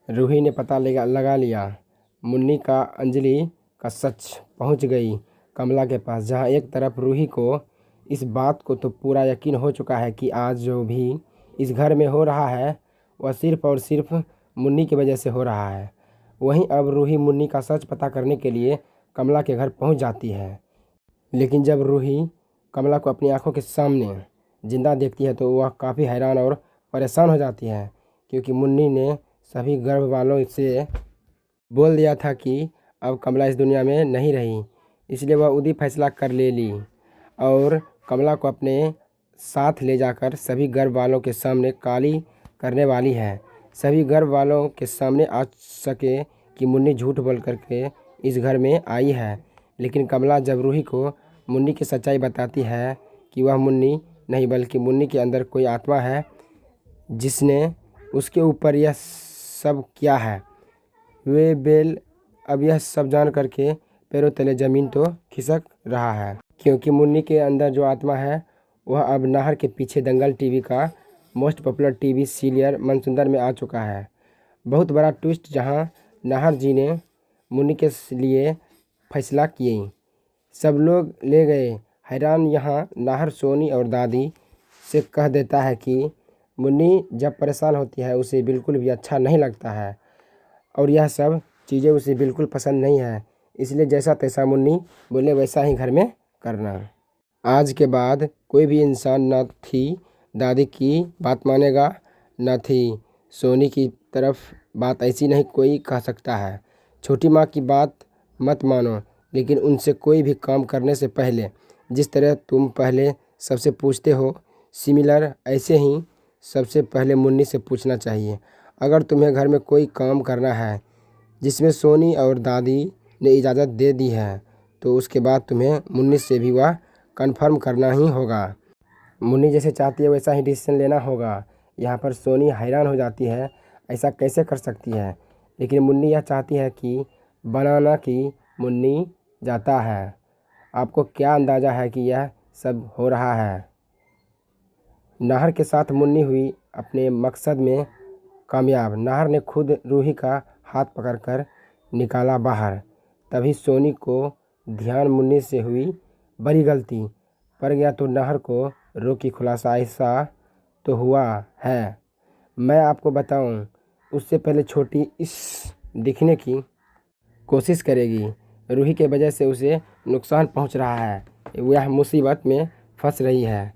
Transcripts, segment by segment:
रूही ने पता लगा लिया। मुन्नी का अंजलि का सच पहुंच गई कमला के पास, जहां एक तरफ रूही को इस बात को तो पूरा यकीन हो चुका है कि आज जो भी इस घर में हो रहा है वह सिर्फ और सिर्फ मुन्नी की वजह से हो रहा है। वहीं अब रूही मुन्नी का सच पता करने के लिए कमला के घर पहुंच जाती है। लेकिन जब रूही कमला को अपनी आंखों के सामने जिंदा देखती है तो वह काफ़ी हैरान और परेशान हो जाती है, क्योंकि मुन्नी ने सभी गर्भ वालों से बोल दिया था कि अब कमला इस दुनिया में नहीं रही। इसलिए वह उदी फैसला कर ले ली और कमला को अपने साथ ले जाकर सभी गर्भ वालों के सामने काली करने वाली है। सभी गर्भ वालों के सामने आ सके कि मुन्नी झूठ बोल करके इस घर में आई है। लेकिन कमला जब रूही को मुन्नी की सच्चाई बताती है कि वह मुन्नी नहीं बल्कि मुन्नी के अंदर कोई आत्मा है जिसने उसके ऊपर यह सब किया है, वे बेल अब यह सब जान करके पैरों तले ज़मीन तो खिसक रहा है, क्योंकि मुन्नी के अंदर जो आत्मा है वह अब नाहर के पीछे दंगल टीवी का मोस्ट पॉपुलर टीवी सीरियल मनसुंदर में आ चुका है। बहुत बड़ा ट्विस्ट, जहां नाहर जी ने मुन्नी के लिए फैसला किए। सब लोग ले गए हैरान। यहाँ नाहर सोनी और दादी से कह देता है कि मुन्नी जब परेशान होती है उसे बिल्कुल भी अच्छा नहीं लगता है और यह सब चीज़ें उसे बिल्कुल पसंद नहीं है, इसलिए जैसा तैसा मुन्नी बोले वैसा ही घर में करना। आज के बाद कोई भी इंसान न थी दादी की बात मानेगा न थी सोनी की तरफ बात ऐसी नहीं कोई कह सकता है। छोटी माँ की बात मत मानो, लेकिन उनसे कोई भी काम करने से पहले जिस तरह तुम पहले सबसे पूछते हो सिमिलर ऐसे ही सबसे पहले मुन्नी से पूछना चाहिए। अगर तुम्हें घर में कोई काम करना है जिसमें सोनी और दादी ने इजाज़त दे दी है तो उसके बाद तुम्हें मुन्नी से भी वह कंफर्म करना ही होगा। मुन्नी जैसे चाहती है वैसा ही डिसीजन लेना होगा। यहाँ पर सोनी हैरान हो जाती है, ऐसा कैसे कर सकती है, लेकिन मुन्नी यह चाहती है कि बनाना कि मुन्नी जाता है। आपको क्या अंदाज़ा है कि यह सब हो रहा है? नाहर के साथ मुन्नी हुई अपने मकसद में कामयाब। नाहर ने खुद रूही का हाथ पकड़कर निकाला बाहर। तभी सोनी को ध्यान मुन्नी से हुई बड़ी गलती पड़ गया तो नाहर को रोकी खुलासा ऐसा तो हुआ है, मैं आपको बताऊं। उससे पहले छोटी इस दिखने की कोशिश करेगी। रूही के वजह से उसे नुकसान पहुंच रहा है, वह मुसीबत में फंस रही है।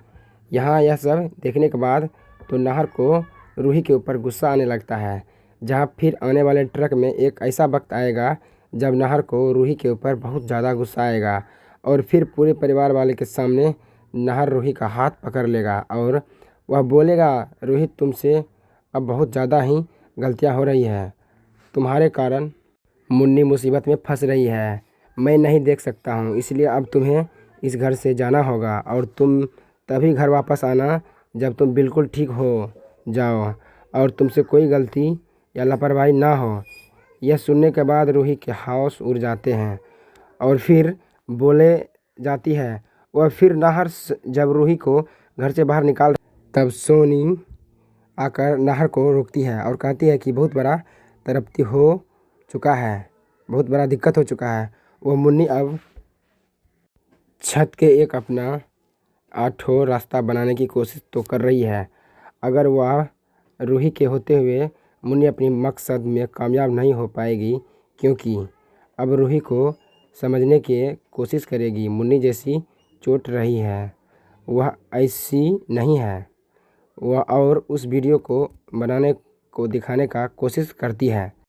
यहाँ यह सब देखने के बाद तो नाहर को रूही के ऊपर गुस्सा आने लगता है। जहाँ फिर आने वाले ट्रक में एक ऐसा वक्त आएगा जब नाहर को रूही के ऊपर बहुत ज़्यादा गुस्सा आएगा और फिर पूरे परिवार वाले के सामने नाहर रूही का हाथ पकड़ लेगा और वह बोलेगा, रूही तुमसे अब बहुत ज़्यादा ही गलतियाँ हो रही है, तुम्हारे कारण मुन्नी मुसीबत में फंस रही है। मैं नहीं देख सकता हूँ, इसलिए अब तुम्हें इस घर से जाना होगा और तुम तभी घर वापस आना जब तुम बिल्कुल ठीक हो जाओ और तुमसे कोई गलती या लापरवाही ना हो। यह सुनने के बाद रूही के होश उड़ जाते हैं और फिर बोले जाती है और फिर नाहर जब रूही को घर से बाहर निकाल तब सोनी आकर नाहर को रोकती है और कहती है कि बहुत बड़ा तरक्की हो चुका है, बहुत बड़ा दिक्कत हो चुका है। वो मुन्नी अब छत के एक अपना आठों रास्ता बनाने की कोशिश तो कर रही है। अगर वह रूही के होते हुए मुन्नी अपनी मकसद में कामयाब नहीं हो पाएगी, क्योंकि अब रूही को समझने की कोशिश करेगी मुन्नी जैसी चोट रही है वह ऐसी नहीं है वह, और उस वीडियो को बनाने को दिखाने का कोशिश करती है।